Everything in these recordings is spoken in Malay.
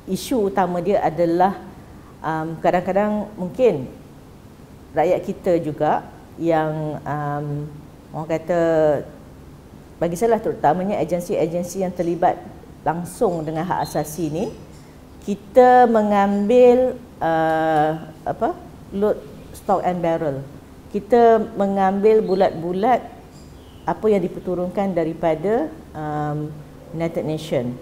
isu utama dia adalah kadang-kadang mungkin rakyat kita juga yang orang kata, bagi saya lah terutamanya agensi-agensi yang terlibat langsung dengan hak asasi ni, kita mengambil load, stock and barrel. Kita mengambil bulat-bulat apa yang diperturunkan daripada United Nations.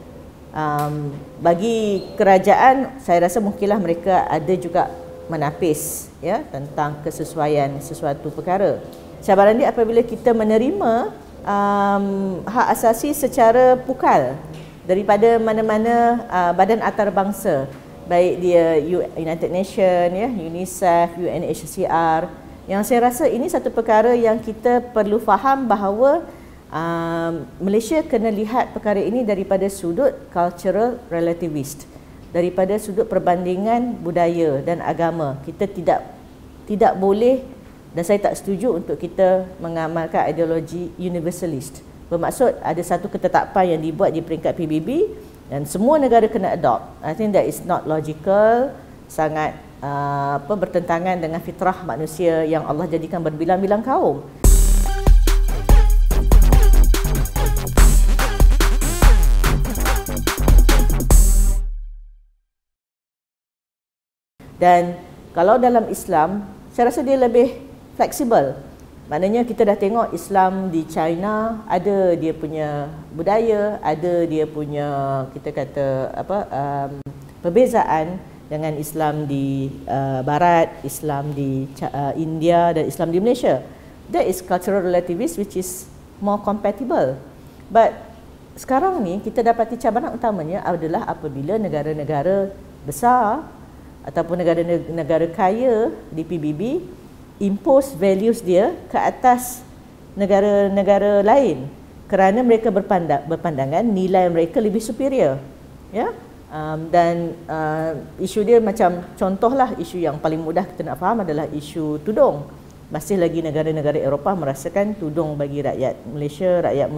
Bagi kerajaan, saya rasa mungkinlah mereka ada juga menapis ya tentang kesesuaian sesuatu perkara. Cabaran dia apabila kita menerima hak asasi secara pukal daripada mana-mana badan antarabangsa, baik dia United Nations ya, UNICEF, UNHCR. Yang saya rasa ini satu perkara yang kita perlu faham bahawa Malaysia kena lihat perkara ini daripada sudut cultural relativist, daripada sudut perbandingan budaya dan agama. Kita tidak boleh, dan saya tak setuju untuk kita mengamalkan ideologi universalist. Bermaksud ada satu ketetapan yang dibuat di peringkat PBB dan semua negara kena adopt. I think that is not logical, sangat bertentangan dengan fitrah manusia yang Allah jadikan berbilang-bilang kaum. Dan kalau dalam Islam, saya rasa dia lebih fleksibel. Maknanya kita dah tengok Islam di China, ada dia punya budaya, ada dia punya, kita kata perbezaan dengan Islam di Barat, Islam di India dan Islam di Malaysia. That is cultural relativist which is more compatible. But sekarang ni kita dapati cabaran utamanya adalah apabila negara-negara besar ataupun negara-negara kaya di PBB impose values dia ke atas negara-negara lain kerana mereka berpandangan nilai mereka lebih superior, ya. Dan isu dia macam, contohlah isu yang paling mudah kita nak faham adalah isu tudung. Masih lagi negara-negara Eropah merasakan tudung bagi rakyat Malaysia, rakyat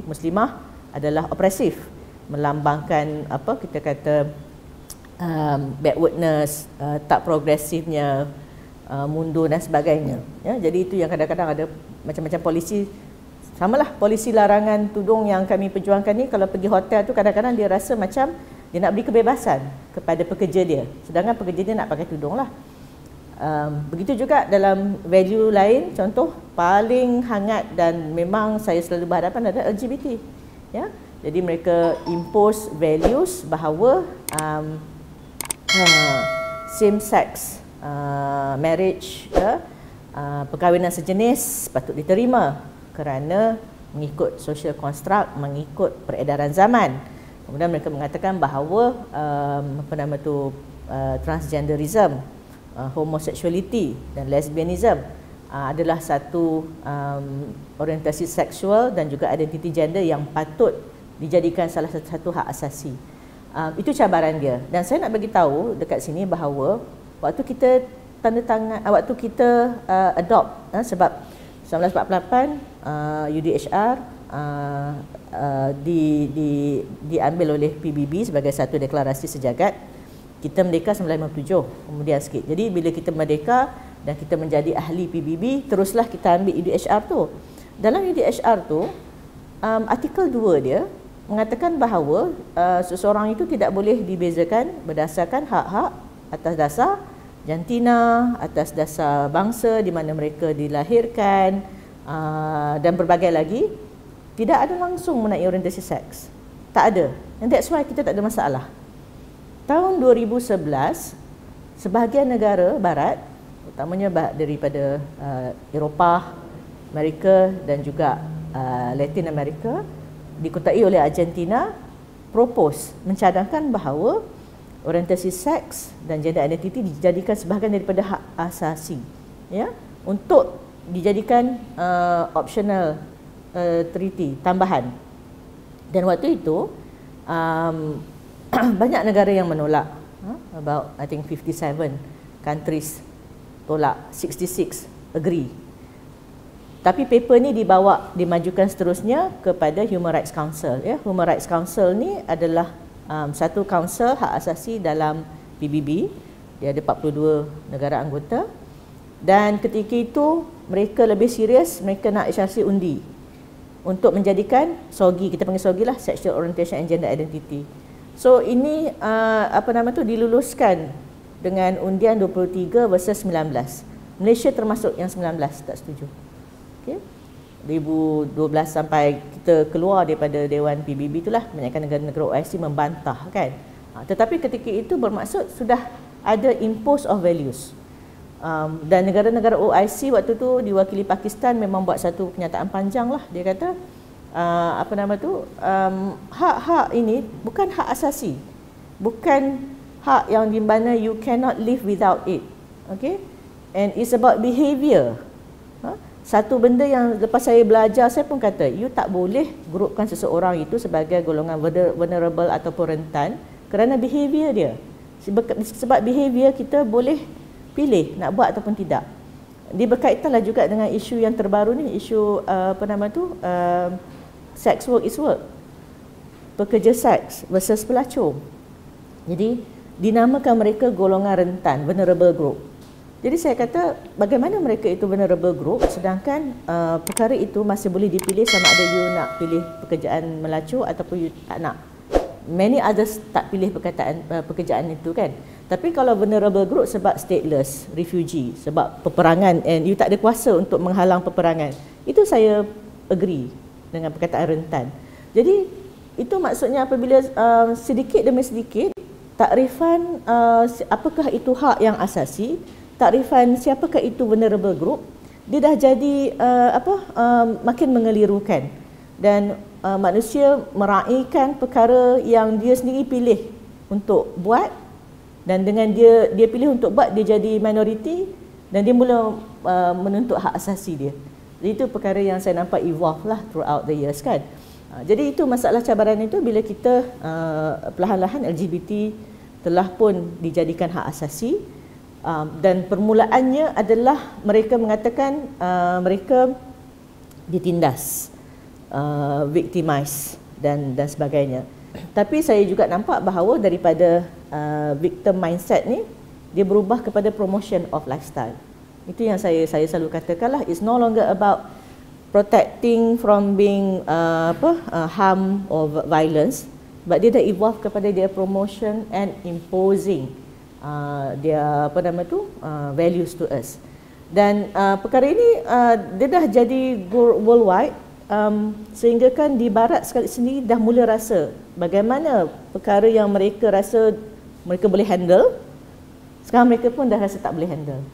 muslimah adalah opresif, melambangkan kita kata backwardness, tak progresifnya, mundur dan sebagainya. Ya, jadi itu yang kadang-kadang ada macam-macam polisi. Samalah polisi larangan tudung yang kami perjuangkan ni, kalau pergi hotel tu kadang-kadang dia rasa macam dia nak beri kebebasan kepada pekerja dia, sedangkan pekerja dia nak pakai tudung lah. Begitu juga dalam value lain, contoh paling hangat dan memang saya selalu berhadapan adalah LGBT. Ya, jadi mereka impose values bahawa same sex marriage, perkahwinan sejenis patut diterima kerana mengikut social construct, mengikut peredaran zaman. Kemudian mereka mengatakan bahawa transgenderism, homosexuality dan lesbianism adalah satu orientasi seksual dan juga identiti gender yang patut dijadikan salah satu hak asasi. Itu cabaran dia. Dan saya nak bagi tahu dekat sini bahawa waktu kita tanda tangan, waktu kita adopt, sebab 1948 UDHR diambil oleh PBB sebagai satu deklarasi sejagat. Kita merdeka 1957, kemudian sikit. Jadi bila kita merdeka dan kita menjadi ahli PBB, teruslah kita ambil UDHR tu. Dalam UDHR tu, artikel 2 dia mengatakan bahawa seseorang itu tidak boleh dibezakan berdasarkan hak-hak atas dasar jantina, atas dasar bangsa di mana mereka dilahirkan, dan berbagai lagi. Tidak ada langsung mengenai orientasi seks. Tak ada. And that's why kita tak ada masalah. Tahun 2011, sebahagian negara barat, utamanya daripada Eropah, Amerika dan juga Latin America, dikutai oleh Argentina, propose mencadangkan bahawa orientasi seks dan gender identity dijadikan sebahagian daripada hak asasi, ya, untuk dijadikan optional treaty tambahan. Dan waktu itu banyak negara yang menolak, about I think 57 countries tolak, 66 agree. Tapi paper ni dimajukan seterusnya kepada Human Rights Council. Ya, Human Rights Council ni adalah satu kaunsil hak asasi dalam PBB. Dia ada 42 negara anggota. Dan ketika itu mereka lebih serius, mereka nak HRC undi untuk menjadikan SOGI, kita panggil SOGI lah, Sexual Orientation and Gender Identity. So ini diluluskan dengan undian 23 versus 19. Malaysia termasuk yang 19 tak setuju. Okey. 2012 sampai kita keluar daripada Dewan PBB itulah kebanyakan negara-negara OIC membantah kan. Tetapi ketika itu bermaksud sudah ada impose of values. Dan negara-negara OIC waktu tu diwakili Pakistan memang buat satu pernyataan panjang lah. Dia kata hak-hak ini bukan hak asasi, bukan hak yang di mana you cannot live without it. Okay, and it's about behaviour. Satu benda yang lepas saya belajar, saya pun kata you tak boleh grupkan seseorang itu sebagai golongan vulnerable ataupun rentan kerana behaviour dia. Sebab behaviour kita boleh pilih nak buat ataupun tidak. Dia berkaitanlah juga dengan isu yang terbaru ni, isu sex work is work. Pekerja seks versus pelacur. Jadi dinamakan mereka golongan rentan, vulnerable group. Jadi saya kata bagaimana mereka itu vulnerable group sedangkan perkara itu masih boleh dipilih sama ada you nak pilih pekerjaan melacur ataupun you tak nak. Many others tak pilih pekerjaan itu kan. Tapi kalau vulnerable group sebab stateless, refugee, sebab peperangan and you tak ada kuasa untuk menghalang peperangan. Itu saya agree dengan perkataan rentan. Jadi itu maksudnya apabila sedikit demi sedikit takrifan apakah itu hak yang asasi, takrifan siapakah itu vulnerable group, dia dah jadi makin mengelirukan dan manusia meraihkan perkara yang dia sendiri pilih untuk buat dan dengan dia pilih untuk buat dia jadi minoriti dan dia mula menuntut hak asasi dia. Jadi itu perkara yang saya nampak evolve lah throughout the years kan. Jadi itu masalah cabaran itu bila kita perlahan-lahan LGBT telah pun dijadikan hak asasi dan permulaannya adalah mereka mengatakan mereka ditindas, victimize dan sebagainya. Tapi saya juga nampak bahawa daripada victim mindset ni dia berubah kepada promotion of lifestyle. Itu yang saya selalu katakanlah, it's no longer about protecting from being harm or violence, but dia dah evolve kepada dia promotion and imposing dia values to us. Dan perkara ini dia dah jadi worldwide, sehingga kan di barat sekali sendiri dah mula rasa bagaimana perkara yang mereka rasa mereka boleh handle, sekarang mereka pun dah rasa tak boleh handle.